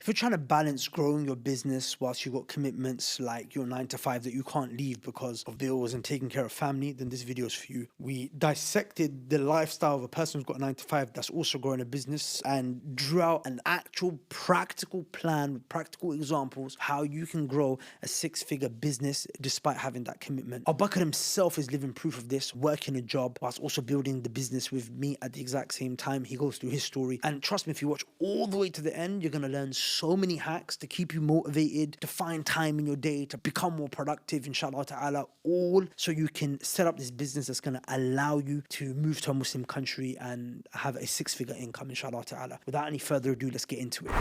If you're trying to balance growing your business whilst you've got commitments like your 9 to 5 that you can't leave because of bills and taking care of family, then this video is for you. We dissected the lifestyle of a person who's got a 9 to 5 that's also growing a business and drew out an actual practical plan with practical examples how you can grow a 6-figure business despite having that commitment. Bakr himself is living proof of this, working a job whilst also building the business with me at the exact same time. He goes through his story. And trust me, if you watch all the way to the end, you're going to learn so many hacks to keep you motivated, to find time in your day, to become more productive, inshallah ta'ala, all so you can set up this business that's going to allow you to move to a Muslim country and have a 6-figure income, inshallah ta'ala. Without any further ado, let's get into it.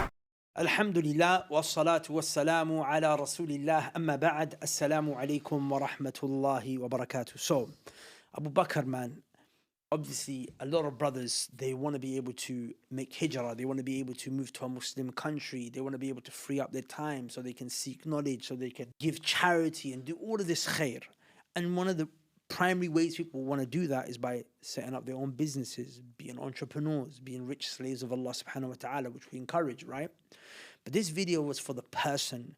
Alhamdulillah wa salatu wa salamu ala rasulillah amma ba'd. Assalamu alaikum wa rahmatullahi wa barakatuh. So, Abu Bakr, man, obviously a lot of brothers, they want to be able to make hijrah, they want to be able to move to a Muslim country, they want to be able to free up their time so they can seek knowledge, so they can give charity and do all of this khair. And one of the primary ways people want to do that is by setting up their own businesses, being entrepreneurs, being rich slaves of Allah subhanahu wa ta'ala, which we encourage, right? But this video was for the person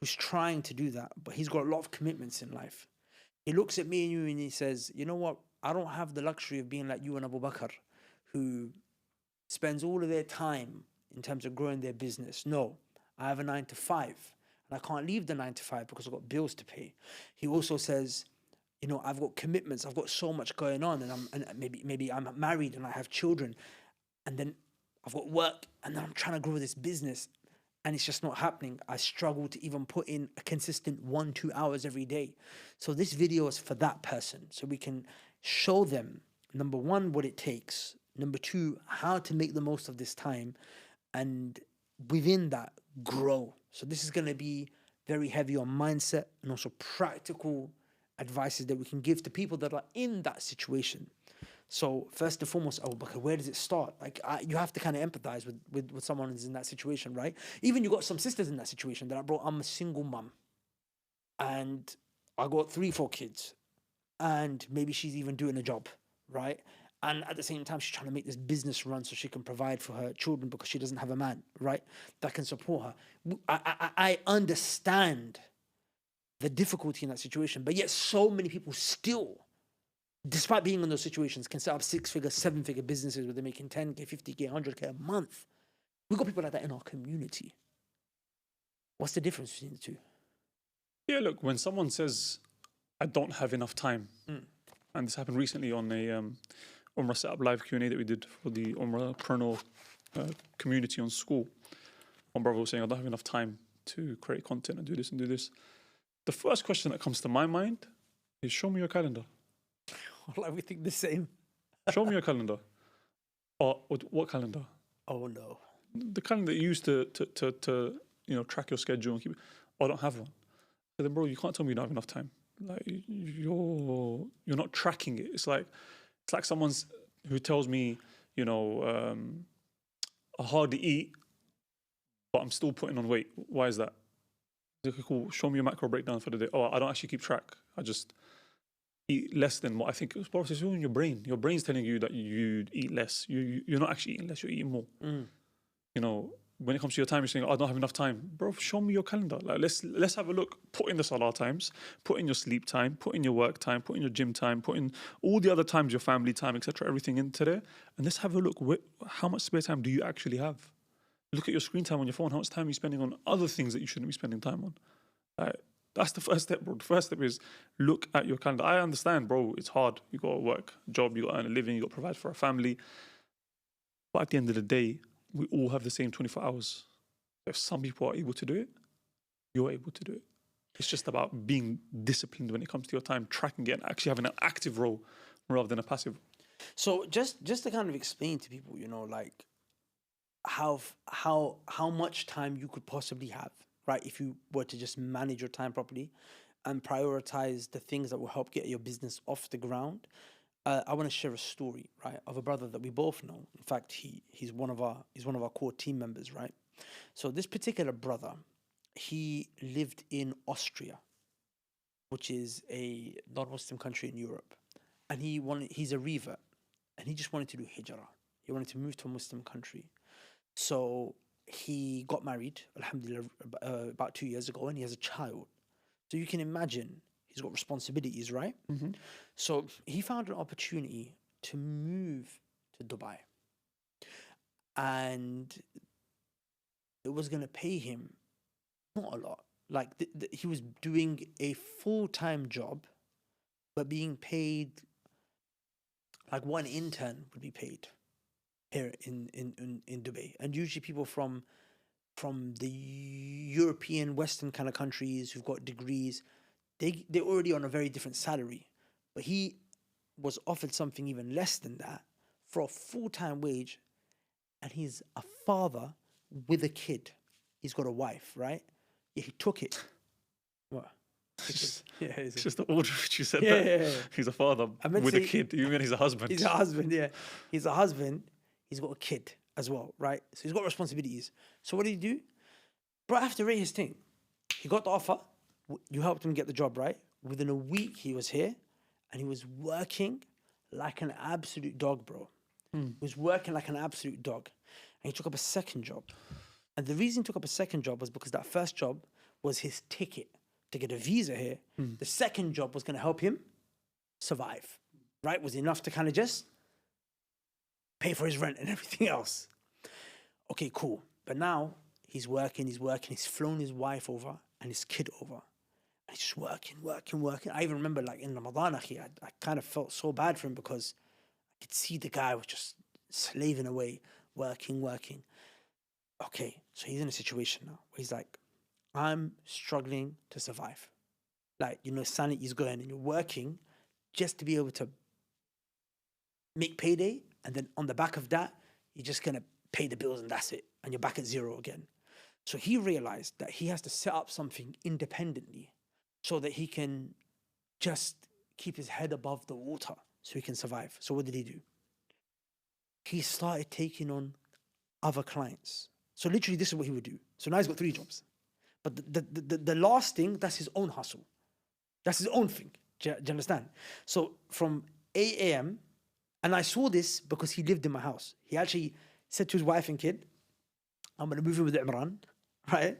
who's trying to do that, but he's got a lot of commitments in life. He looks at me and you and he says, you know what? I don't have the luxury of being like you and Abu Bakr, who spends all of their time in terms of growing their business. No, I have a 9 to 5 and I can't leave the 9 to 5 because I've got bills to pay. He also says, you know, I've got commitments. I've got so much going on, and maybe I'm married and I have children, and then I've got work, and then I'm trying to grow this business, and it's just not happening. I struggle to even put in a consistent 1-2 hours every day. So this video is for that person, so we can show them, number one, what it takes, number two, how to make the most of this time, and within that, grow. So this is going to be very heavy on mindset and also practical advices that we can give to people that are in that situation. So first and foremost, oh, but where does it start? Like you have to kind of empathize with someone who's in that situation, right? Even you got some sisters in that situation that are, bro, I'm a single mum and I got 3-4 kids and maybe she's even doing a job, right? And at the same time, she's trying to make this business run so she can provide for her children because she doesn't have a man, right, that can support her. I understand the difficulty in that situation, but yet so many people still, despite being in those situations, can set up 6-figure, 7-figure businesses where they're making 10K, 50K, 100K a month. We've got people like that in our community. What's the difference between the two? Yeah, look, when someone says, I don't have enough time, and this happened recently on a Umrah Setup live Q&A that we did for the Umrahpreneur community on school. One brother was saying, I don't have enough time to create content and do this and do this. The first question that comes to my mind is, show me your calendar. Like we think the same. Show me your calendar. Or what calendar? Oh no. The calendar you use to track your schedule and keep it. Oh, I don't have one. So then, bro, you can't tell me you don't have enough time. Like you're not tracking it. It's like someone who tells me, I hardly eat, but I'm still putting on weight. Why is that? Okay, cool. Show me your macro breakdown for the day. Oh, I don't actually keep track. I just eat less than what I think. It's all in your brain. Your brain's telling you that you eat less. You're not actually eating less. You're eating more. When it comes to your time, you're saying, I don't have enough time. Bro, show me your calendar. Like let's have a look. Put in the salah times. Put in your sleep time. Put in your work time. Put in your gym time. Put in all the other times, your family time, etc. Everything into there. And let's have a look. How much spare time do you actually have? Look at your screen time on your phone. How much time are you spending on other things that you shouldn't be spending time on? That's the first step, bro. The first step is look at your calendar. I understand, bro, it's hard. You got to work, a job, you got to earn a living, you got to provide for a family. But at the end of the day, we all have the same 24 hours. If some people are able to do it, you're able to do it. It's just about being disciplined when it comes to your time, tracking it, and actually having an active role rather than a passive role. So just to kind of explain to people, like how much time you could possibly have, right, if you were to just manage your time properly and prioritize the things that will help get your business off the ground. I want to share a story, right, of a brother that we both know. In fact, he's one of our core team members, right? So this particular brother, he lived in Austria, which is a non-Muslim country in Europe, and he's a revert, and he just wanted to do hijrah. He wanted to move to a Muslim country. So he got married, alhamdulillah, about 2 years ago, and he has a child. So you can imagine he's got responsibilities, right? So he found an opportunity to move to Dubai, and it was going to pay him not a lot. Like he was doing a full-time job, but being paid like one intern would be paid here in Dubai. And usually people from the European Western kind of countries who've got degrees, they're already on a very different salary. But he was offered something even less than that for a full-time wage, and he's a father with a kid. He's got a wife, right? Yeah, he took it. What? Yeah, It's just the order which you said Yeah, that. yeah, yeah. He's a father meant with to a say- kid. You mean he's a husband? He's a husband, yeah. He's a husband. He's got a kid as well, right? So he's got responsibilities. So what did he do? Bro, I have to rate his thing. He got the offer. You helped him get the job, right? Within a week, he was here, and he was working like an absolute dog, bro. He was working like an absolute dog. And he took up a second job. And the reason he took up a second job was because that first job was his ticket to get a visa here. The second job was going to help him survive, right? Was enough to kind of just pay for his rent and everything else. Okay, cool. But now he's working. He's flown his wife over and his kid over. And he's just working. I even remember like in Ramadan, I kind of felt so bad for him because I could see the guy was just slaving away, working. Okay, so he's in a situation now where he's like, I'm struggling to survive. Like, sanity's going and you're working just to be able to make payday. And then on the back of that, you're just going to pay the bills and that's it. And you're back at zero again. So he realized that he has to set up something independently so that he can just keep his head above the water so he can survive. So what did he do? He started taking on other clients. So literally this is what he would do. So now he's got 3 jobs. But the last thing, that's his own hustle. That's his own thing. Do you understand? So from 8 a.m., and I saw this because he lived in my house. He actually said to his wife and kid, I'm going to move in with Imran, right?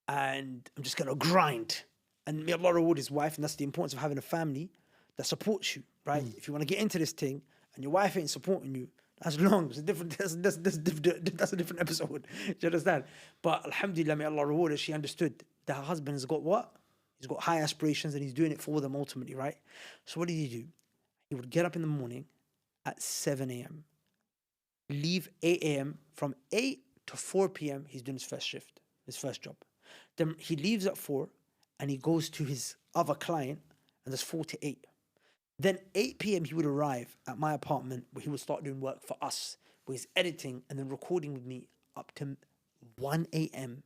And I'm just going to grind. And may Allah reward his wife. And that's the importance of having a family that supports you, right? If you want to get into this thing and your wife ain't supporting you, that's long. It's a different, that's a different episode. Do you understand? But alhamdulillah, may Allah reward her. She understood that her husband has got what? He's got high aspirations and he's doing it for them ultimately, right? So what did he do? He would get up in the morning at 7 a.m., leave 8 a.m. From 8 to 4 p.m., he's doing his first shift, his first job. Then he leaves at 4 and he goes to his other client, and that's 4 to 8. Then 8 p.m. he would arrive at my apartment where he would start doing work for us, where he's editing and then recording with me up to 1 a.m.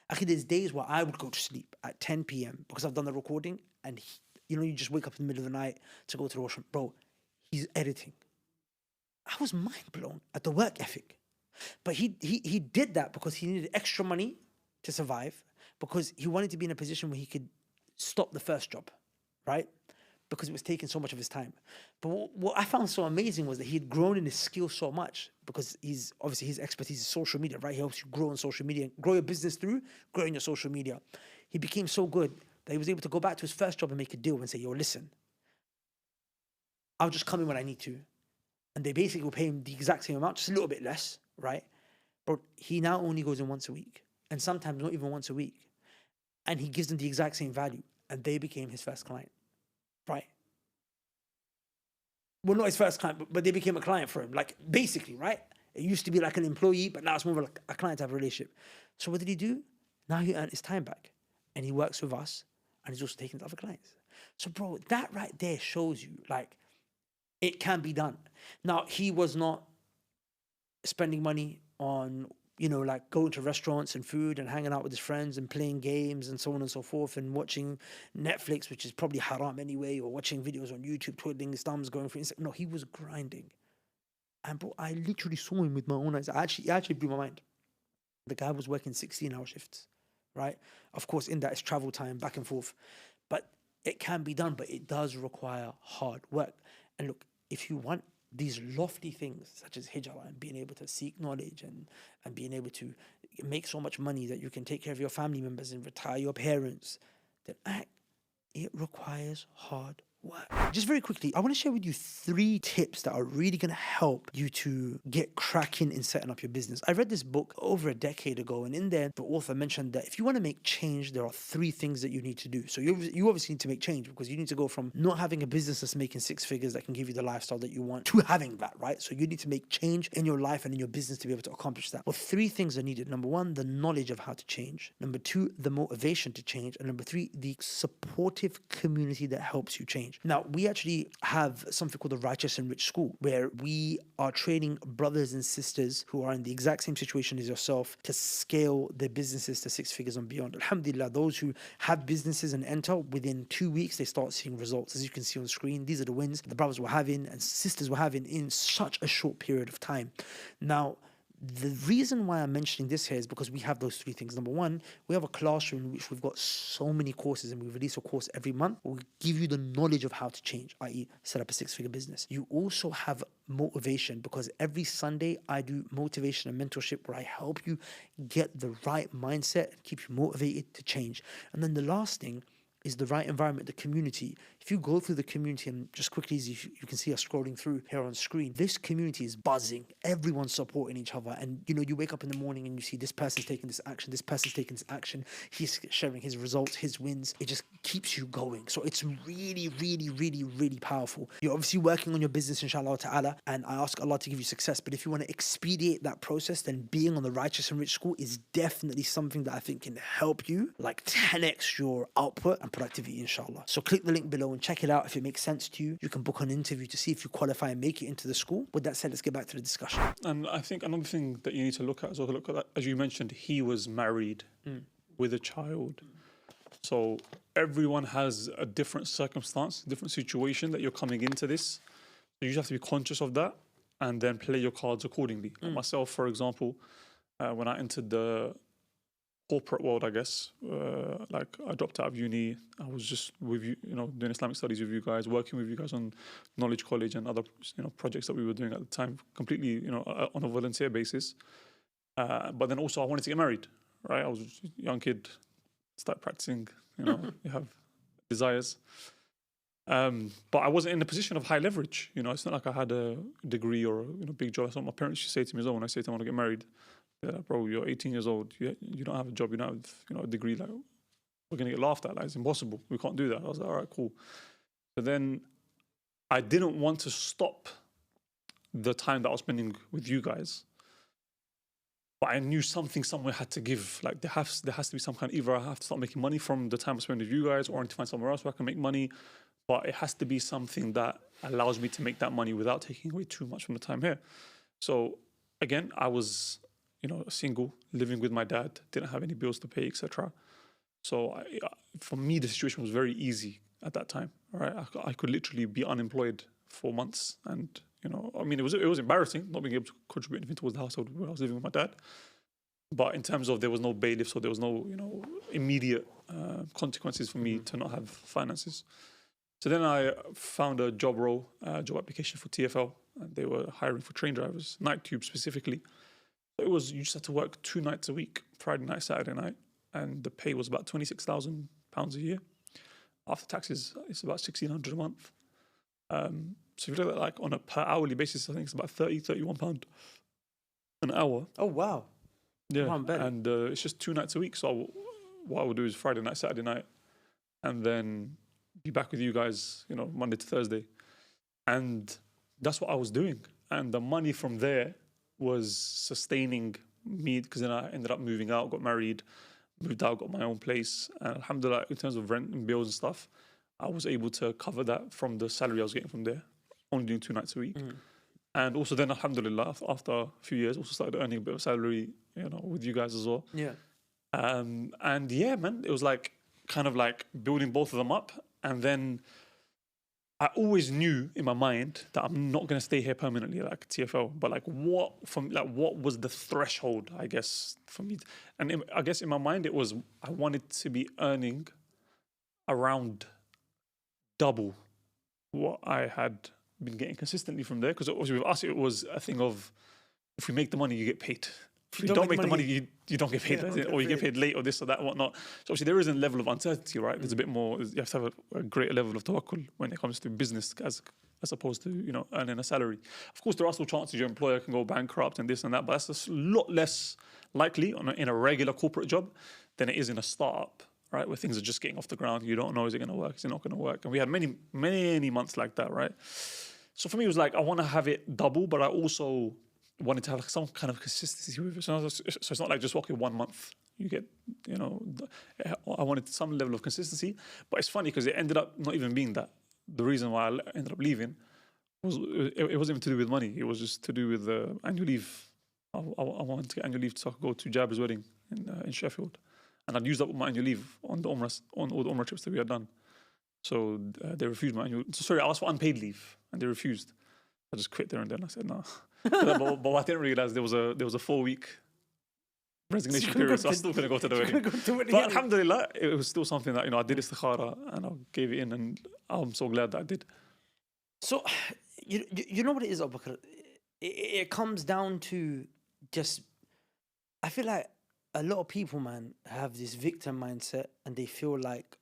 Actually, there's days where I would go to sleep at 10 p.m. because I've done the recording, and you just wake up in the middle of the night to go to the washroom. Bro, he's editing. I was mind blown at the work ethic. But he did that because he needed extra money to survive, because he wanted to be in a position where he could stop the first job, right? Because it was taking so much of his time. But what I found so amazing was that he had grown in his skill so much, because obviously his expertise is social media, right? He helps you grow on social media and grow your business through growing your social media. He became so good that he was able to go back to his first job and make a deal and say, yo, listen, I'll just come in when I need to. And they basically will pay him the exact same amount, just a little bit less, right? But he now only goes in once a week, and sometimes not even once a week. And he gives them the exact same value, and they became his first client, right? Well, not his first client, but they became a client for him, like basically, right? It used to be like an employee, but now it's more of like a client type of relationship. So what did he do? Now he earned his time back, and he works with us, and he's also taking to other clients. So bro, that right there shows you, like, it can be done. Now, he was not spending money on, like going to restaurants and food and hanging out with his friends and playing games and so on and so forth, and watching Netflix, which is probably haram anyway, or watching videos on YouTube, twiddling his thumbs, going for Instagram. No, he was grinding. And bro, I literally saw him with my own eyes. It actually blew my mind. The guy was working 16-hour shifts, right? Of course, in that it's travel time, back and forth. But it can be done, but it does require hard work. And look, if you want these lofty things such as hijrah and being able to seek knowledge and being able to make so much money that you can take care of your family members and retire your parents, then it requires hard work. Just very quickly, I want to share with you 3 tips that are really going to help you to get cracking in setting up your business. I read this book over a decade ago, and in there, the author mentioned that if you want to make change, there are 3 things that you need to do. So you obviously need to make change, because you need to go from not having a business that's making 6 figures that can give you the lifestyle that you want to having that, right? So you need to make change in your life and in your business to be able to accomplish that. Well, 3 things are needed. Number 1, the knowledge of how to change. Number 2, the motivation to change. And number 3, the supportive community that helps you change. Now, we actually have something called the Righteous and Rich School, where we are training brothers and sisters who are in the exact same situation as yourself to scale their businesses to 6 figures and beyond. Alhamdulillah, those who have businesses and enter, within 2 weeks, they start seeing results. As you can see on screen, these are the wins the brothers were having and sisters were having in such a short period of time. Now, the reason why I'm mentioning this here is because we have those 3 things. Number 1, we have a classroom in which we've got so many courses, and we release a course every month. We give you the knowledge of how to change, i.e. set up a 6-figure business. You also have motivation, because every Sunday I do motivation and mentorship where I help you get the right mindset and keep you motivated to change. And then the last thing is the right environment, the community. If you go through the community, and just quickly, as you can see us scrolling through here on screen, this community is buzzing. Everyone's supporting each other. And, you wake up in the morning and you see this person's taking this action, this person's taking this action, he's sharing his results, his wins. It just keeps you going. So it's really, really, really, really powerful. You're obviously working on your business, inshallah ta'ala, and I ask Allah to give you success. But if you want to expedite that process, then being on the Righteous and Rich School is definitely something that I think can help you, like 10x your output and productivity, inshallah. So click the link below and check it out. If it makes sense to you, you can book an interview to see if you qualify and make it into the school. With that said, let's get back to the discussion. And I think another thing that you need to look at is also look at that, as you mentioned, he was married with a child. So everyone has a different circumstance, different situation that you're coming into this. So you just have to be conscious of that and then play your cards accordingly. Like myself, for example, when I entered the corporate world, I guess, like I dropped out of uni. I was just with you, doing Islamic studies with you guys, working with you guys on Knowledge College and other, projects that we were doing at the time, completely, on a volunteer basis. But then also I wanted to get married, right? I was a young kid, start practicing, you have desires. But I wasn't in a position of high leverage. It's not like I had a degree or a big job. That's what my parents used to say to me as well when I say to them I want to get married. Yeah, bro, you're 18 years old. You don't have a job. You don't have, a degree. Like, we're gonna get laughed at. Like, it's impossible. We can't do that. I was like, all right, cool. But then I didn't want to stop the time that I was spending with you guys. But I knew something somewhere had to give. Like, there has to be some kind. Either I have to start making money from the time I spend with you guys, or I need to find somewhere else where I can make money. But it has to be something that allows me to make that money without taking away too much from the time here. So again, I was, single, living with my dad, didn't have any bills to pay, etc. So for me, the situation was very easy at that time. Right, I could literally be unemployed for months, and it was embarrassing not being able to contribute anything towards the household where I was living with my dad. But in terms of there was no bailiff, so there was no immediate consequences for me to not have finances. So then I found a job application for TfL, and they were hiring for train drivers, night tube specifically. You just had to work 2 nights a week, Friday night, Saturday night, and the pay was about £26,000 a year. After taxes, it's about £1,600 a month. So if you look at like on a per hourly basis, I think it's about £31 an hour. Oh, wow. Yeah, and it's just 2 nights a week. So what I would do is Friday night, Saturday night, and then be back with you guys, Monday to Thursday. And that's what I was doing. And the money from there was sustaining me, because then I ended up moving out, got married, moved out, got my own place. And alhamdulillah, in terms of rent and bills and stuff, I was able to cover that from the salary I was getting from there, only doing 2 nights a week. And also then, alhamdulillah, after a few years, also started earning a bit of salary, with you guys as well. Yeah. And yeah, man, it was like kind of like building both of them up. And then I always knew in my mind that I'm not going to stay here permanently, like TfL. But what was the threshold, I guess, for me? And I guess in my mind it was I wanted to be earning around double what I had been getting consistently from there. Because obviously with us it was a thing of if we make the money, you get paid. If you don't make the money, you don't get paid, or you get paid late, or this or that, or whatnot. So obviously there is a level of uncertainty, right? There's a bit more. You have to have a greater level of tawakkul when it comes to business, as opposed to earning a salary. Of course, there are still chances your employer can go bankrupt and this and that, but that's a lot less likely in a regular corporate job than it is in a startup, right? Where things are just getting off the ground. You don't know, is it going to work? Is it not going to work? And we had many months like that, right? So for me, it was like, I want to have it double, but I also wanted to have like some kind of consistency with it. So it's not like just, okay, 1 month, you get, I wanted some level of consistency. But it's funny because it ended up not even being that. The reason why I ended up leaving was, it wasn't even to do with money. It was just to do with annual leave. I wanted to get annual leave so I could go to Jaber's wedding in Sheffield. And I'd used up my annual leave on all the Umrah trips that we had done. So they refused my annual. So sorry, I asked for unpaid leave, and they refused. I just quit there and then. I said no. but I didn't realize there was a 4-week resignation period, so I still couldn't go to the wedding. But alhamdulillah, it was still something that I did istikhara and I gave it in, and I'm so glad that I did. So you know what it is, Abu Bakr? It comes down to just, I feel like a lot of people, man, have this victim mindset, and they feel like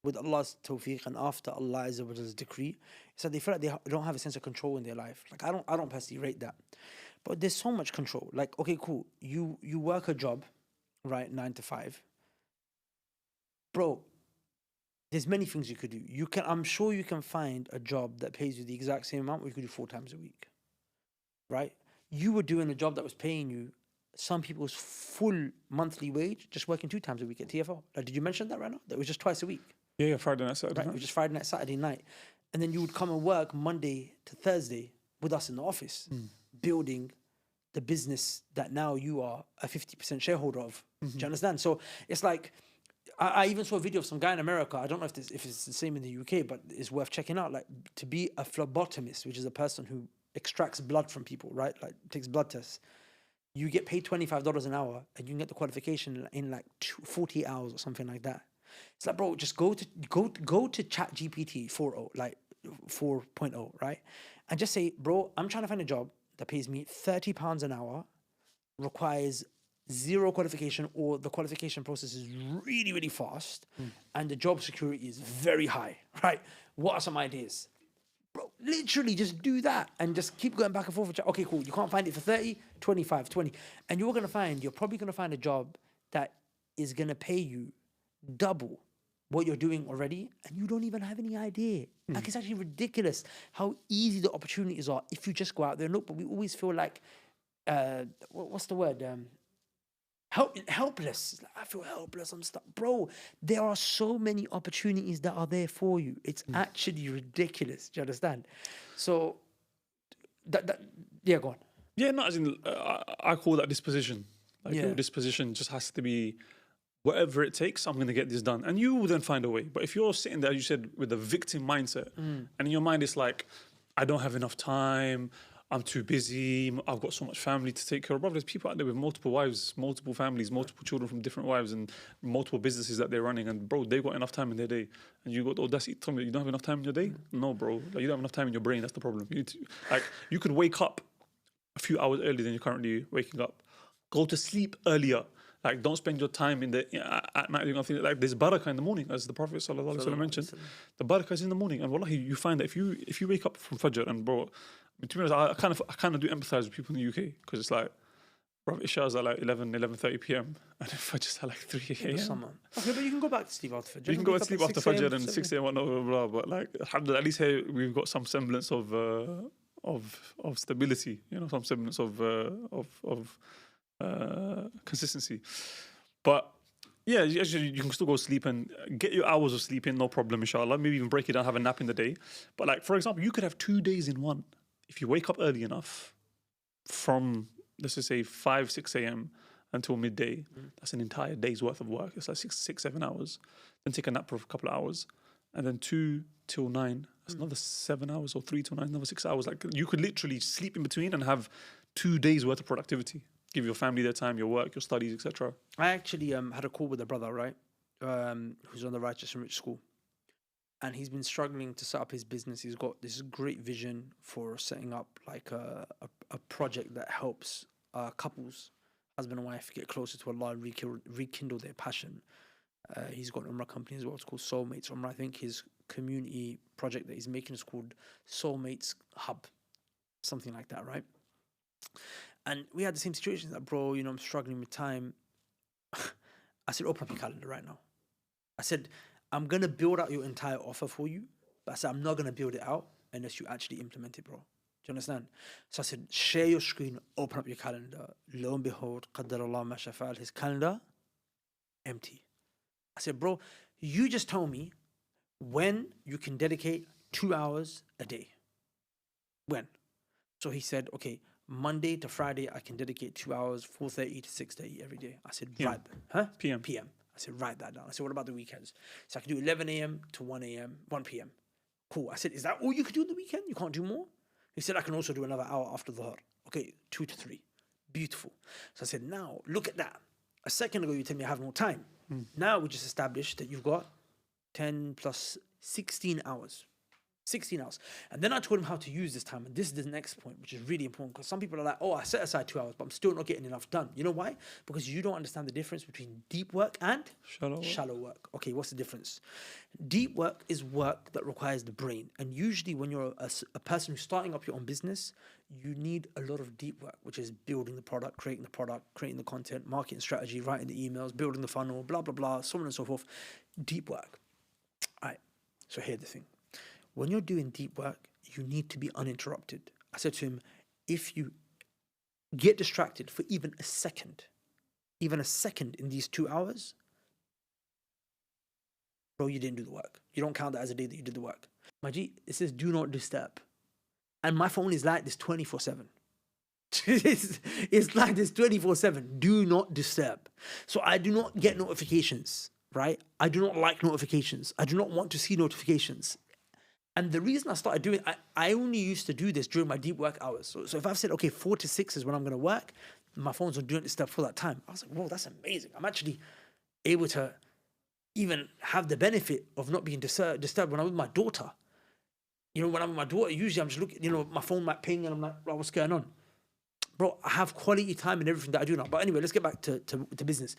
with Allah's tawfiq and after Allah Azza wa Jalla's decree, it's like they feel like they don't have a sense of control in their life. Like I don't personally rate that, but there's so much control. Like, okay, cool, you work a job, right, 9 to 5, bro. There's many things you could do. I'm sure you can find a job that pays you the exact same amount, or you could do 4 times a week, right? You were doing a job that was paying you some people's full monthly wage, just working 2 times a week at TFL. Like, did you mention that right now? That was just twice a week. Yeah, Friday night, Saturday night. It was just Friday night, Saturday night. And then you would come and work Monday to Thursday with us in the office, building the business that now you are a 50% shareholder of. Do you understand? So it's like, I even saw a video of some guy in America. I don't know if it's the same in the UK, but it's worth checking out. Like, to be a phlebotomist, which is a person who extracts blood from people, right? Like, takes blood tests. You get paid $25 an hour, and you can get the qualification in like 40 hours or something like that. It's like, bro, just go to ChatGPT 4.0, like 4.0, right? And just say, bro, I'm trying to find a job that pays me £30 an hour, requires 0 qualification, or the qualification process is really, really fast, and the job security is very high, right? What are some ideas? Bro, literally just do that and just keep going back and forth. Okay, cool. You can't find it for 30, 25, 20. And you're probably going to find a job that is going to pay you double what you're doing already, and you don't even have any idea. Like, it's actually ridiculous how easy the opportunities are if you just go out there and look. But we always feel like, what's the word? Helpless. I feel helpless. I'm stuck. Bro, there are so many opportunities that are there for you. It's actually ridiculous. Do you understand? So, yeah, go on. Yeah, no, as in, I call that disposition. Like, your disposition just has to be, whatever it takes, I'm going to get this done. And you will then find a way. But if you're sitting there, as you said, with a victim mindset, and in your mind it's like, I don't have enough time, I'm too busy, I've got so much family to take care of. Bro, there's people out there with multiple wives, multiple families, multiple children from different wives, and multiple businesses that they're running. And bro, they've got enough time in their day. And you got the audacity to tell me you don't have enough time in your day? No, bro. Like, you don't have enough time in your brain. That's the problem. You need to, like, you could wake up a few hours earlier than you're currently waking up. Go to sleep earlier. Like, don't spend your time at night doing nothing. Like, there's barakah in the morning, as the Prophet ﷺ mentioned. The barakah is in the morning. And wallahi, you find that if you wake up from Fajr, and bro, to be honest, I kind of do empathize with people in the UK, because it's like, bro, Isha is at like 11:30 p.m. and then Fajr's at like 3 a.m. Okay, but you can go back to sleep after Fajr. You can go to sleep after Fajr and 6 a.m. blah, blah, blah. But like, alhamdulillah, at least here we've got some semblance of stability, some semblance of consistency. But yeah, you can still go sleep and get your hours of sleep in, no problem, inshallah. Maybe even break it down, have a nap in the day. But like, for example, you could have 2 days in one. If you wake up early enough from, let's just say 5, 6 a.m. until midday, that's an entire day's worth of work. It's like 6, 7 hours. Then take a nap for a couple of hours. And then 2 till 9, that's another 7 hours, or 3 till 9, another 6 hours. Like, you could literally sleep in between and have 2 days worth of productivity. Give your family their time, your work, your studies, etc. I actually had a call with a brother, right, who's on the Righteous and Rich School. And he's been struggling to set up his business. He's got this great vision for setting up like a project that helps couples husband and wife get closer to Allah and rekindle their passion. He's got an Umrah company as well. It's called Soulmates Umrah. I think his community project that he's making is called Soulmates Hub, something like that, right? And we had the same situation that, bro, I'm struggling with time. I said, open up your calendar right now. I said, I'm going to build out your entire offer for you, but I said, I'm not going to build it out unless you actually implement it, bro. Do you understand? So I said, share your screen, open up your calendar. Lo and behold, qaddar Allah ma sha fa'al, his calendar, empty. I said, bro, you just tell me when you can dedicate 2 hours a day. When? So he said, okay, Monday to Friday, I can dedicate 2 hours, 4:30 to 6:30 every day. I said, right. Huh? PM. PM. I said, write that down. I said, what about the weekends? So I can do 11 a.m. to 1 p.m. Cool. I said, is that all you could do on the weekend? You can't do more? He said, I can also do another hour after Dhuhr. Okay, 2 to 3. Beautiful. So I said, now, look at that. A second ago, you told me I have no time. Now we just established that you've got 10 plus 16 hours. 16 hours. And then I told him how to use this time. And this is the next point, which is really important, because some people are like, oh, I set aside 2 hours, but I'm still not getting enough done. You know why? Because you don't understand the difference between deep work and shallow work. Okay, what's the difference? Deep work is work that requires the brain. And usually when you're a person who's starting up your own business, you need a lot of deep work, which is building the product, creating the content, marketing strategy, writing the emails, building the funnel, blah, blah, blah, so on and so forth. Deep work. All right, so here's the thing. When you're doing deep work, you need to be uninterrupted. I said to him, if you get distracted for even a second in these 2 hours, bro, you didn't do the work. You don't count that as a day that you did the work. My G, it says do not disturb. And my phone is like this 24/7. It's like this 24/7. Do not disturb. So I do not get notifications, right? I do not like notifications. I do not want to see notifications. And the reason I started doing, I only used to do this during my deep work hours. So if I've said, okay, 4 to 6 is when I'm going to work, my phone's on doing this stuff for that time. I was like, whoa, that's amazing. I'm actually able to even have the benefit of not being disturbed when I'm with my daughter. When I'm with my daughter, usually I'm just looking, my phone might ping and I'm like, oh, what's going on? Bro, I have quality time in everything that I do now. But anyway, let's get back to business.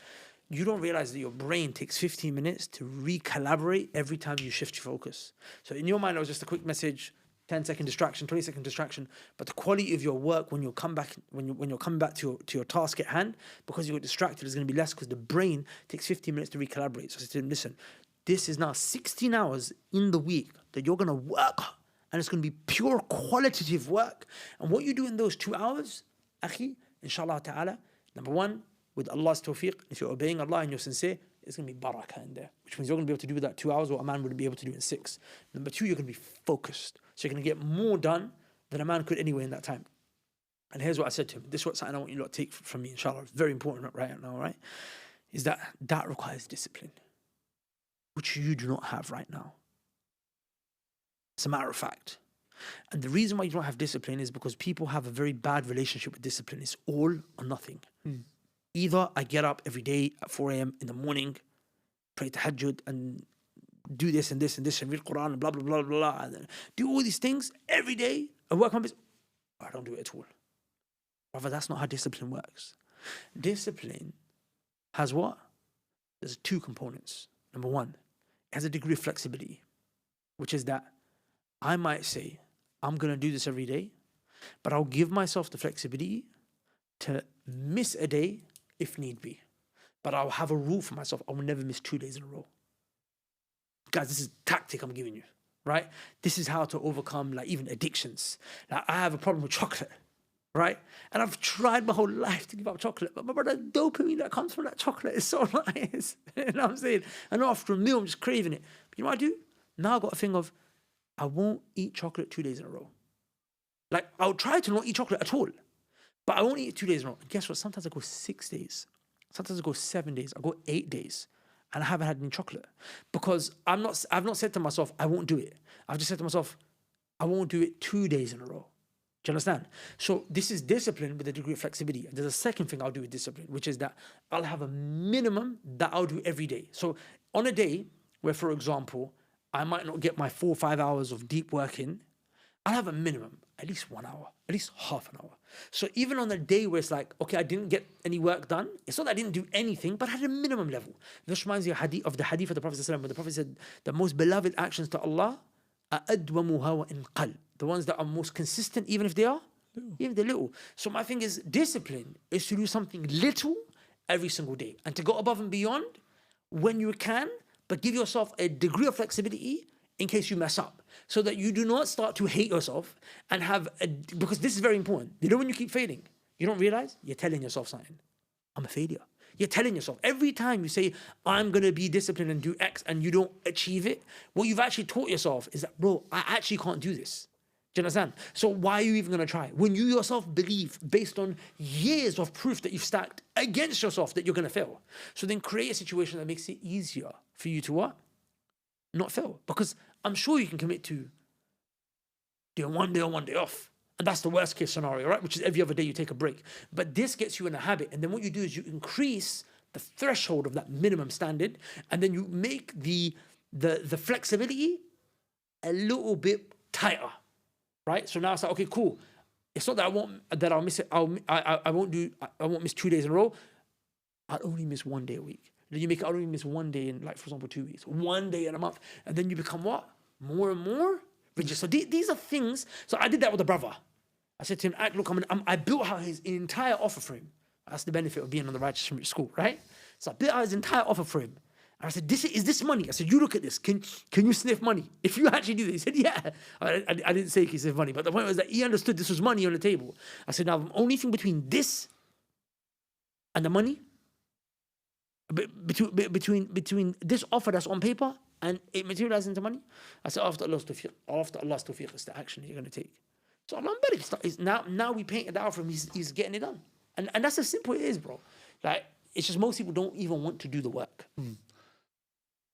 You don't realize that your brain takes 15 minutes to recalibrate every time you shift your focus. So in your mind, it was just a quick message, 10-second distraction, 20-second distraction. But the quality of your work when you're coming back to your task at hand, because you were distracted, is going to be less, because the brain takes 15 minutes to recalibrate. So I said to him, listen, this is now 16 hours in the week that you're going to work, and it's going to be pure qualitative work. And what you do in those 2 hours, akhi, inshallah ta'ala, number one, with Allah's tawfiq, if you're obeying Allah and you're sincere, it's going to be barakah in there, which means you're going to be able to do that 2 hours what a man wouldn't be able to do in 6. Number two, you're going to be focused. So you're going to get more done than a man could anyway in that time. And here's what I said to him. This is what something I want you to take from me, inshallah. It's very important right now, right? Is that requires discipline, which you do not have right now. It's a matter of fact. And the reason why you don't have discipline is because people have a very bad relationship with discipline. It's all or nothing. Either I get up every day at 4 a.m. in the morning, pray tahajjud and do this and this and this and read Quran and blah, blah, blah, blah, and then do all these things every day and work on business. I don't do it at all. Brother, that's not how discipline works. Discipline has what? There's 2 components. Number one, it has a degree of flexibility, which is that I might say, I'm going to do this every day, but I'll give myself the flexibility to miss a day if need be. But I'll have a rule for myself. I will never miss 2 days in a row. Guys, this is tactic I'm giving you, right? This is how to overcome even addictions. I have a problem with chocolate, right? And I've tried my whole life to give up chocolate, but my brother, dopamine that comes from that chocolate is so nice. You know what I'm saying? And after a meal, I'm just craving it. But you know what I do? Now I've got a thing of, I won't eat chocolate 2 days in a row. I'll try to not eat chocolate at all, but I won't eat it 2 days in a row. And guess what? Sometimes I go 6 days. Sometimes I go 7 days. I go 8 days. And I haven't had any chocolate. Because I've not said to myself, I won't do it. I've just said to myself, I won't do it 2 days in a row. Do you understand? So this is discipline with a degree of flexibility. And there's a second thing I'll do with discipline, which is that I'll have a minimum that I'll do every day. So on a day where, for example, I might not get my 4 or 5 hours of deep work in, I'll have a minimum. at least 1 hour, at least half an hour. So even on the day where it's like, okay, I didn't get any work done, it's not that I didn't do anything, but I had a minimum level. This reminds me of the hadith of the Prophet ﷺ, where the Prophet said, the most beloved actions to Allah are أدومها وإن قل. The ones that are most consistent, even if they're little. So my thing is, discipline is to do something little every single day and to go above and beyond when you can, but give yourself a degree of flexibility in case you mess up, so that you do not start to hate yourself and because this is very important. You know, when you keep failing, you don't realize you're telling yourself something. I'm a failure. You're telling yourself every time you say, I'm going to be disciplined and do X, and you don't achieve it, what you've actually taught yourself is that, bro, I actually can't do this. Do you understand? So why are you even going to try? When you yourself believe, based on years of proof that you've stacked against yourself, that you're going to fail. So then create a situation that makes it easier for you to what? Not fail. Because I'm sure you can commit to doing 1 day on 1 day off. And that's the worst case scenario, right? Which is every other day you take a break. But this gets you in a habit. And then what you do is you increase the threshold of that minimum standard. And then you make the flexibility a little bit tighter, right? So now it's like, okay, cool. It's not that I'll miss it. I won't miss 2 days in a row. I'll only miss 1 day a week. Then you make it, I'll only miss 1 day in, like, for example, 2 weeks. 1 day in a month. And then you become what? More and more rigid. So these are things. So I did that with a brother. I said to him, look, I built out his entire offer frame. That's the benefit of being on the righteous school, right? So I built out his entire offer frame. And I said, is this money? I said, you look at this. Can you sniff money? If you actually do this. He said, yeah. I didn't say he could sniff money, but the point was that he understood this was money on the table. I said, now the only thing between this and the money, between this offer that's on paper and it materializes into money, I said, after Allah's tawfiq, it's the action you're going to take. So Allah now we painted that out for him. He's getting it done, and that's as simple as it is, bro. Like, it's just most people don't even want to do the work.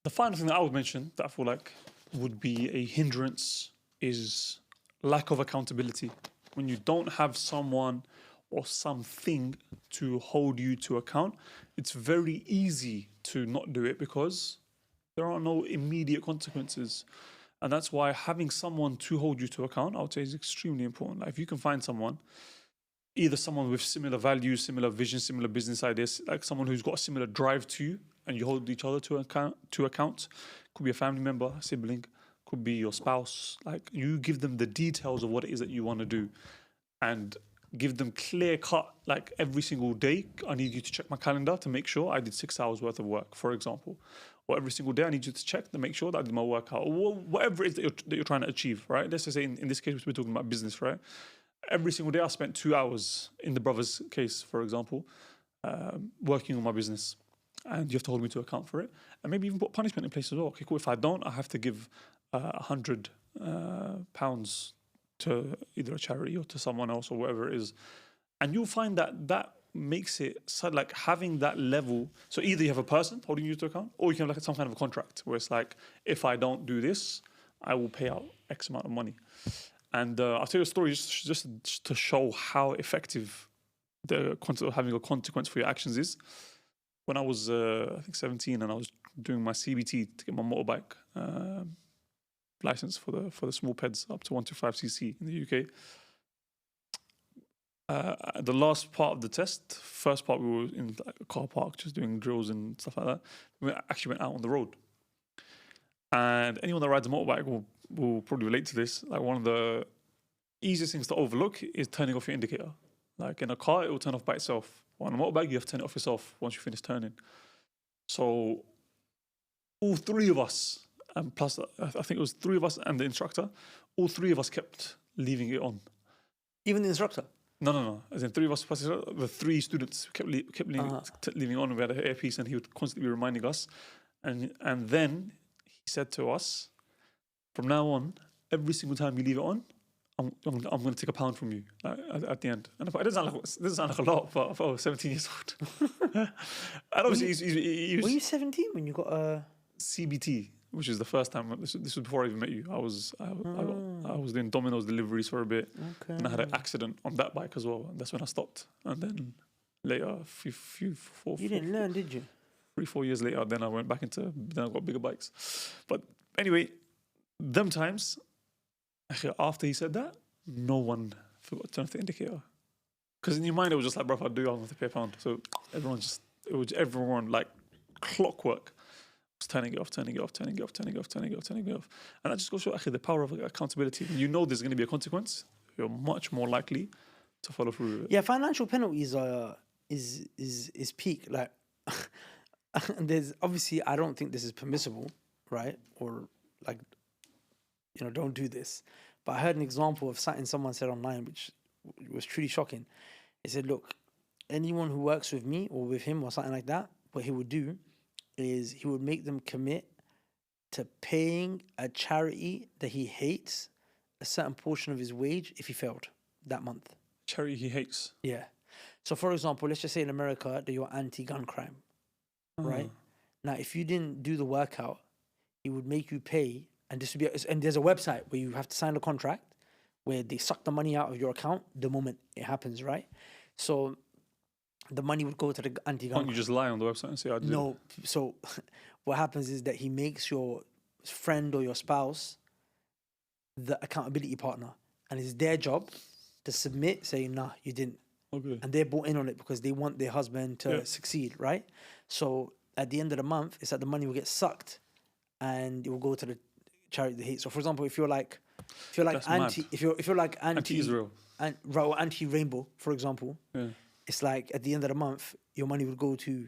The final thing that I would mention that I feel like would be a hindrance is lack of accountability. When you don't have someone or something to hold you to account, it's very easy to not do it because there are no immediate consequences. And that's why having someone to hold you to account, I would say, is extremely important. Like, if you can find someone, either someone with similar values, similar vision, similar business ideas, like someone who's got a similar drive to you, and you hold each other to account. Could be a family member, a sibling, could be your spouse. Like, you give them the details of what it is that you want to do, and give them clear cut, like, every single day, I need you to check my calendar to make sure I did 6 hours worth of work, for example. Or every single day I need you to check to make sure that I did my workout, or whatever it is that you're trying to achieve, right? Let's just say in this case, we're talking about business, right? Every single day I spent 2 hours, in the brother's case, for example, working on my business. And you have to hold me to account for it. And maybe even put punishment in place as well. Okay, cool. If I don't, I have to give £100 to either a charity or to someone else or whatever it is. And you'll find that makes it so, like, having that level. So either you have a person holding you to account, or you can have like some kind of a contract where it's like, if I don't do this, I will pay out X amount of money. And I'll tell you a story just to show how effective the concept of having a consequence for your actions is. When I was, I think, 17, and I was doing my CBT to get my motorbike license for the small peds up to 125cc in the UK. The last part of the test, first part, we were in like a car park just doing drills and stuff like that. We actually went out on the road. And anyone that rides a motorbike will probably relate to this. Like, one of the easiest things to overlook is turning off your indicator. Like, in a car, it will turn off by itself. On a motorbike, you have to turn it off yourself once you finish turning. So all three of us, and plus I think it was 3 of us and the instructor, all 3 of us kept leaving it on. Even the instructor? No. As in 3 of us, plus the 3 students kept leaving it on. We had an earpiece, and he would constantly be reminding us. And then he said to us, from now on, every single time you leave it on, I'm going to take £1 from you at the end. And it doesn't sound like a lot, but I thought I was 17 years old. And obviously, he was... Were you 17 when you got a... CBT, which is the first time. This was before I even met you. I was doing Domino's deliveries for a bit. Okay. And I had an accident on that bike as well. And that's when I stopped. And then later, You didn't learn, did you? 3-4 years later, then I went back then I got bigger bikes. But anyway, them times... After he said that, no one forgot to turn off the indicator. Because in your mind, it was just like, bro, if I do, I'll have to pay a pound. So everyone like clockwork was turning it off, turning it off, turning it off, turning it off, turning it off, turning it off. And that just goes to show actually the power of accountability. When you know there's going to be a consequence, you're much more likely to follow through with it. Yeah, financial penalties are is peak. Like, there's obviously, I don't think this is permissible, right? Or like, don't do this. But I heard an example of something someone said online, which was truly shocking. He said, look, anyone who works with me or with him or something like that, what he would do is he would make them commit to paying a charity that he hates a certain portion of his wage if he failed that month. Charity he hates. Yeah. So, for example, let's just say in America that you're anti-gun crime, right? Now, if you didn't do the workout, he would make you pay, and this would be, and there's a website where you have to sign a contract where they suck the money out of your account the moment it happens, right? So the money would go to the anti-gun. Can't you just lie on the website and say I did? No. So what happens is that he makes your friend or your spouse the accountability partner, and it's their job to submit saying, nah, you didn't. Okay. And they're bought in on it because they want their husband to succeed, right? So at the end of the month, it's that the money will get sucked and it will go to the charity they hate. So for example, if you're like That's anti, mad. if you're like Anti-Israel. or anti-rainbow, for example, it's like at the end of the month, your money would go to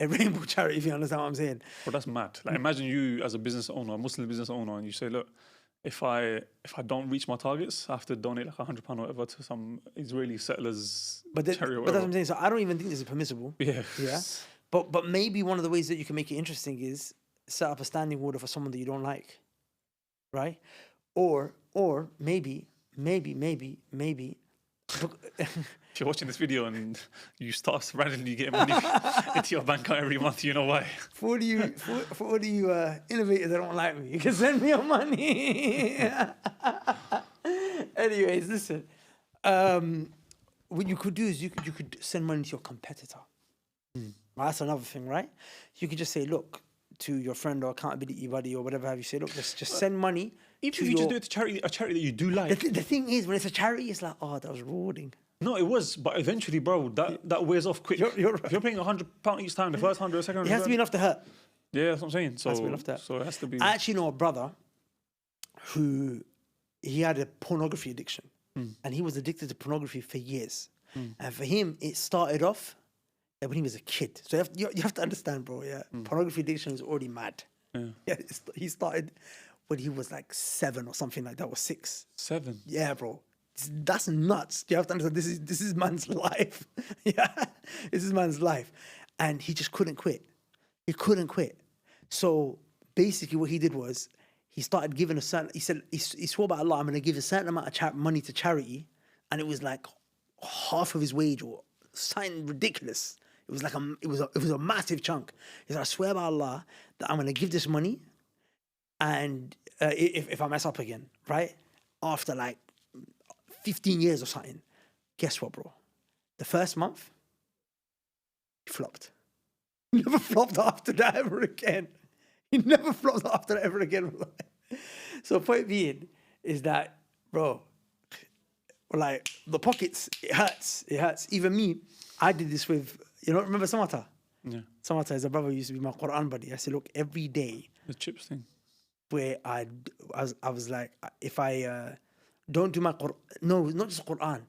a rainbow charity, if you understand what I'm saying. But that's mad. Like, imagine you as a business owner, a Muslim business owner, and you say, look, if I don't reach my targets, I have to donate like £100 or whatever to some Israeli settlers charity or But whatever. that's what I'm saying. So I don't even think this is permissible. Yeah. Yeah. But maybe one of the ways that you can make it interesting is set up a standing order for someone that you don't like, right? Or maybe. If you're watching this video and you start randomly getting money into your bank account every month, you know why. For all you innovators that don't like me, you can send me your money. Anyways, listen. What you could do is you could send money to your competitor. Well, that's another thing, right? You could just say, look, to your friend or accountability buddy or whatever have you say, look, just send money. Even if you just do it to a charity that you do like. The thing is, when it's a charity, it's like, oh, that was rewarding. No, it was, but eventually, bro, that wears off quick. You're right. If you're paying £100 each time, the first 100, the second 100. It has to be enough to hurt. Yeah, that's what I'm saying. So, Has to be enough to hurt. so it has to be. I actually know a brother who he had a pornography addiction, and he was addicted to pornography for years. And for him, it started off when he was a kid. So you have to understand, bro. Yeah, pornography addiction is already mad. Yeah, he started when he was like 7 or something like that, or 6. 7. Yeah, bro. That's nuts. You have to understand. This is man's life. Yeah, this is man's life, and he just couldn't quit. He couldn't quit. So basically, what he did was he started giving a certain. He said he swore by Allah, I'm going to give a certain amount of money to charity, and it was like half of his wage or something ridiculous. It was like it was a massive chunk. He said, I swear by Allah that I'm going to give this money, and if I mess up again, right after like 15 years or something, guess what, bro? The first month, he flopped. He never flopped after that ever again. He never flopped after that ever again. So point being is that, bro, like the pockets, it hurts. It hurts. Even me, I did this with, remember Samata? Yeah. Samata is a brother who used to be my Quran buddy. I said, look, every day. The chips thing. Where I was like, if I don't do my Quran, no, not just Quran,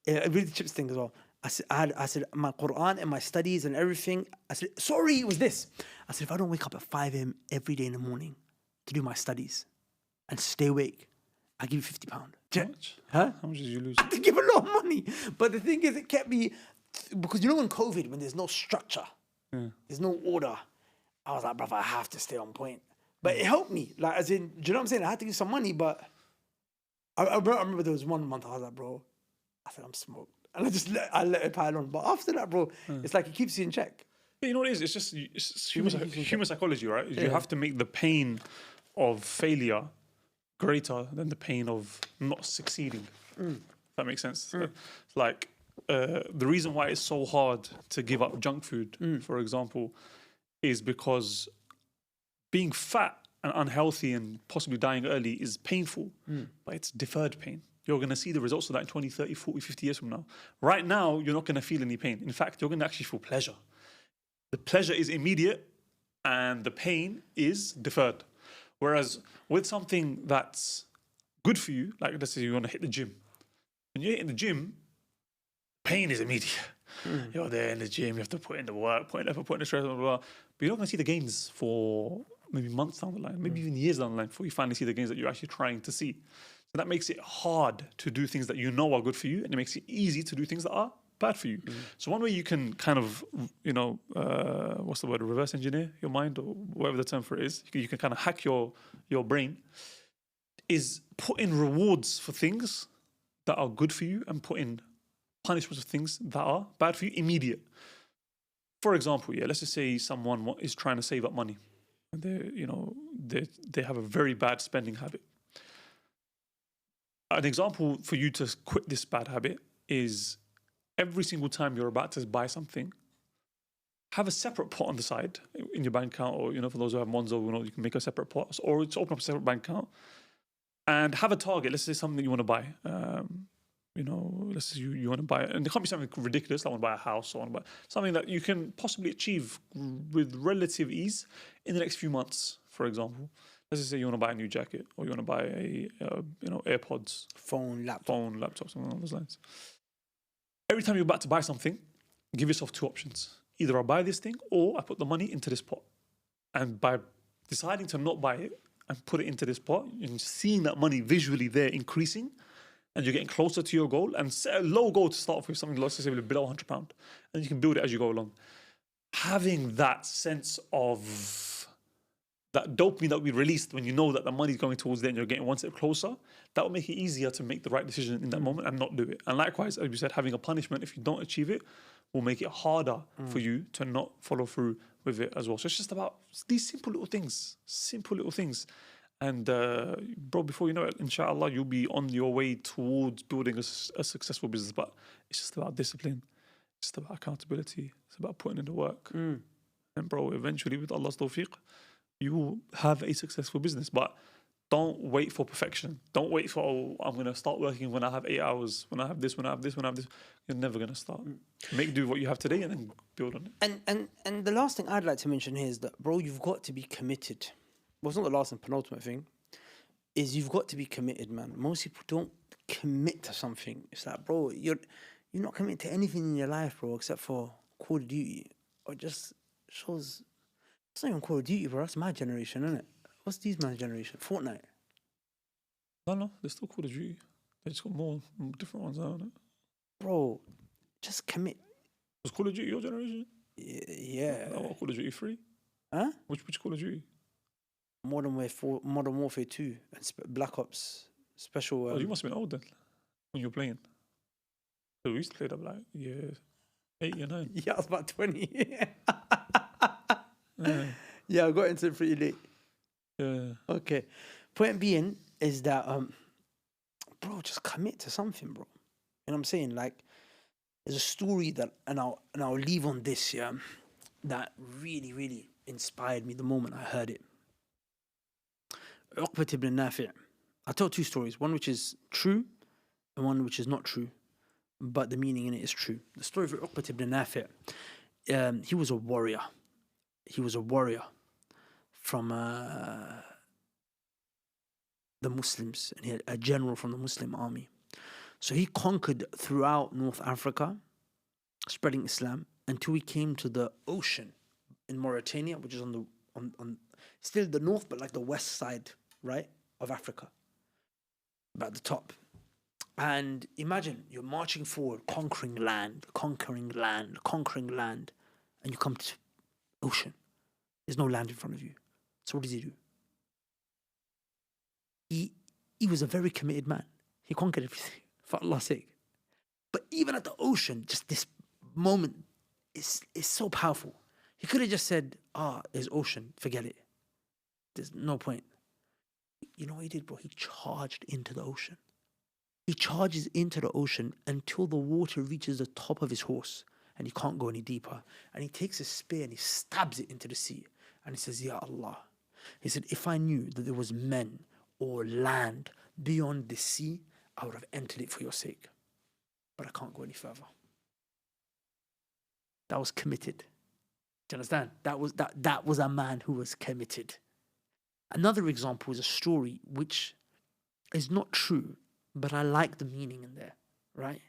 I read the chips thing as well. I said my Quran and my studies and everything. I said, sorry, it was this. I said, if I don't wake up at 5 a.m. every day in the morning to do my studies and stay awake, I give you £50. How much? Huh? How much did you lose? I didn't give a lot of money. But the thing is, it kept me, because in COVID, when there's no structure, there's no order, I was like, brother, I have to stay on point. But it helped me. Like, as in, do you know what I'm saying? I had to give some money, but I remember there was one month I was like, bro, I said, I'm smoked. And I let it pile on. But after that, bro, it's like it keeps you in check. Yeah, you know what it is? It's just it's human psychology, right? You have to make the pain of failure greater than the pain of not succeeding. That makes sense. Like, the reason why it's so hard to give up junk food, for example, is because being fat and unhealthy and possibly dying early is painful, but it's deferred pain. You're going to see the results of that in 20, 30, 40, 50 years from now. Right now, you're not going to feel any pain. In fact, you're going to actually feel pleasure. The pleasure is immediate and the pain is deferred. Whereas with something that's good for you, like let's say you want to hit the gym. When you're in the gym, pain is immediate. You're there in the gym, you have to put in the work, put in effort, put in the stress, blah, blah, blah. But you're not going to see the gains for maybe months down the line, maybe even years down the line before you finally see the gains that you're actually trying to see. So that makes it hard to do things that you know are good for you, and it makes it easy to do things that are bad for you. So one way you can kind of, what's the word, reverse engineer your mind, or whatever the term for it is, you can kind of hack your brain, is put in rewards for things that are good for you and put in punishments of things that are bad for you immediate. For example, let's just say someone is trying to save up money, and they have a very bad spending habit. An example for you to quit this bad habit is every single time you're about to buy something, have a separate pot on the side in your bank account, or for those who have Monzo, you can make a separate pot, or just open up a separate bank account and have a target. Let's say something that you want to buy. Let's say you want to buy it, and it can't be something ridiculous. I want to buy a house, or I want to buy something that you can possibly achieve with relative ease in the next few months. For example, let's just say you want to buy a new jacket, or you want to buy AirPods, phone, laptop, something along those lines. Every time you're about to buy something, give yourself two options: either I buy this thing, or I put the money into this pot. And by deciding to not buy it and put it into this pot, and seeing that money visually there increasing, and you're getting closer to your goal, and set a low goal to start off with, something, let's say below £100, and you can build it as you go along. Having that sense of that dopamine that we released when you know that the money's going towards there and you're getting one step closer, that will make it easier to make the right decision in that moment and not do it. And likewise, as you said, having a punishment if you don't achieve it will make it harder for you to not follow through with it as well. So it's just about these simple little things. And bro, before you know it, inshallah, you'll be on your way towards building a successful business. But it's just about discipline. It's just about accountability. It's about putting in the work. And bro, eventually with Allah's tawfiq, you will have a successful business. But don't wait for perfection. Don't wait for, I'm going to start working when I have 8 hours, when I have this, when I have this, when I have this. You're never going to start. Make do what you have today and then build on it. And the last thing I'd like to mention here is that, bro, you've got to be committed. Well, it's not the last and penultimate thing, is you've got to be committed, man. Most people don't commit to something. It's like, bro, you're not committed to anything in your life, bro, except for Call of Duty. Or just shows, it's not even Call of Duty, bro. That's my generation, isn't it? What's these man's generation? Fortnite. No, they're still Call of Duty. They just got more different ones now, isn't it? Bro, just commit. Was Call of Duty your generation? Yeah. Oh, Call of Duty 3? Huh? Which Call of Duty? Modern Warfare 2 and Black Ops Special. Oh, you must have been old then when you were playing. So we used to play that like 8 or 9. Yeah, I was about 20. Yeah. Yeah, I got into it pretty late. Yeah. Okay. Point being is that, bro, just commit to something, bro. You know what I'm saying? Like, there's a story that, and I'll leave on this, yeah, that really, really inspired me the moment I heard it. Uqbat ibn Nafi'. I'll tell two stories, one which is true and one which is not true, but the meaning in it is true. The story of Uqbat ibn Nafi', he was a warrior. He was a warrior from the Muslims, and he had a general from the Muslim army. So he conquered throughout North Africa, spreading Islam, until he came to the ocean in Mauritania, which is on still the north, but like the west side, right, of Africa, about the top. And imagine you're marching forward, conquering land, and you come to ocean. There's no land in front of you. So what does he do? He was a very committed man. He conquered everything, for Allah's sake. But even at the ocean, just this moment is so powerful. He could have just said, there's ocean, forget it. There's no point. You know what he did, bro? He charged into the ocean. He charges into the ocean until the water reaches the top of his horse and he can't go any deeper. And he takes a spear and he stabs it into the sea. And he says, Ya Allah. He said, if I knew that there was men or land beyond the sea, I would have entered it for your sake, but I can't go any further. That was committed. Do you understand? That was a man who was committed. Another example is a story which is not true, but I like the meaning in there, right?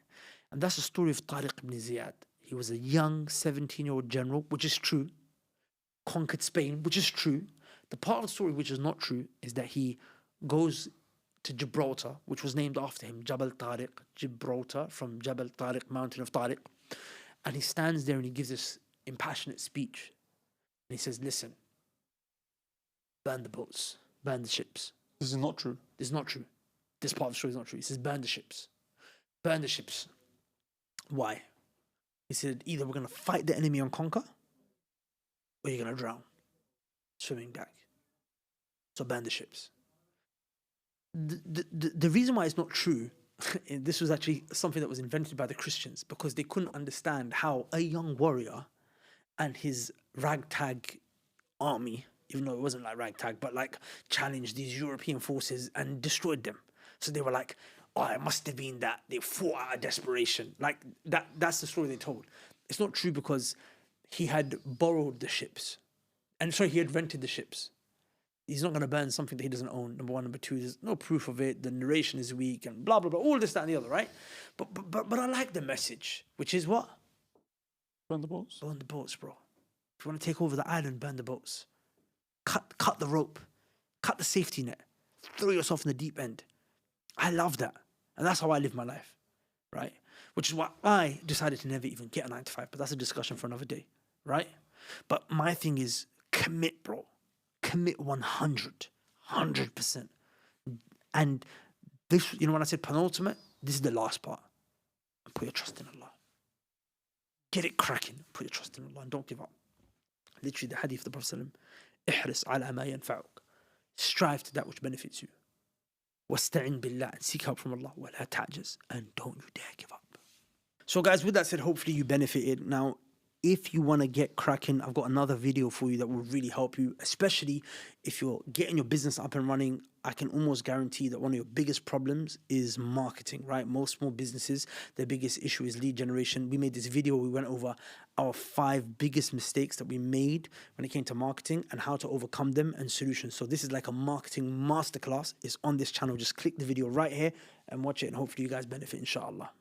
And that's the story of Tariq ibn Ziyad. He was a young 17-year-old general, which is true, conquered Spain, which is true. The part of the story which is not true is that he goes to Gibraltar, which was named after him, Jabal Tariq, Gibraltar, from Jabal Tariq, mountain of Tariq. And he stands there and he gives this impassionate speech. And he says, listen, burn the boats, burn the ships. This is not true. This is not true. This part of the story is not true. He says, burn the ships. Burn the ships. Why? He said, either we're going to fight the enemy and conquer, or you're going to drown, swimming back. So burn the ships. The reason why it's not true, this was actually something that was invented by the Christians, because they couldn't understand how a young warrior and his ragtag army, even though it wasn't like ragtag, but like challenged these European forces and destroyed them. So they were like, oh, it must have been that they fought out of desperation. Like that's the story they told. It's not true, because he had borrowed the ships. And sorry, he had rented the ships. He's not going to burn something that he doesn't own, number one. Number two, there's no proof of it. The narration is weak and blah, blah, blah. All this, that, and the other, right? But I like the message, which is what? Burn the boats. Burn the boats, bro. If you want to take over the island, burn the boats. Cut the rope. Cut the safety net. Throw yourself in the deep end. I love that. And that's how I live my life, right? Which is why I decided to never even get a 9-to-5. But that's a discussion for another day, right? But my thing is commit, bro. Commit 100%. And this, you know, when I said penultimate, this is the last part. And put your trust in Allah. Get it cracking. Put your trust in Allah and don't give up. Literally, the hadith of the Prophet ﷺ, احرص على ما ينفعك. Strive to that which benefits you. واستعن بالله, and seek help from Allah. ولا تعجز, and don't you dare give up. So guys, with that said, hopefully you benefited. Now, if you want to get cracking, I've got another video for you that will really help you, especially if you're getting your business up and running. I can almost guarantee that one of your biggest problems is marketing, right? Most small businesses, their biggest issue is lead generation. We made this video, we went over our 5 biggest mistakes that we made when it came to marketing and how to overcome them and solutions. So this is like a marketing masterclass. It's on this channel. Just click the video right here and watch it, and hopefully you guys benefit, inshallah.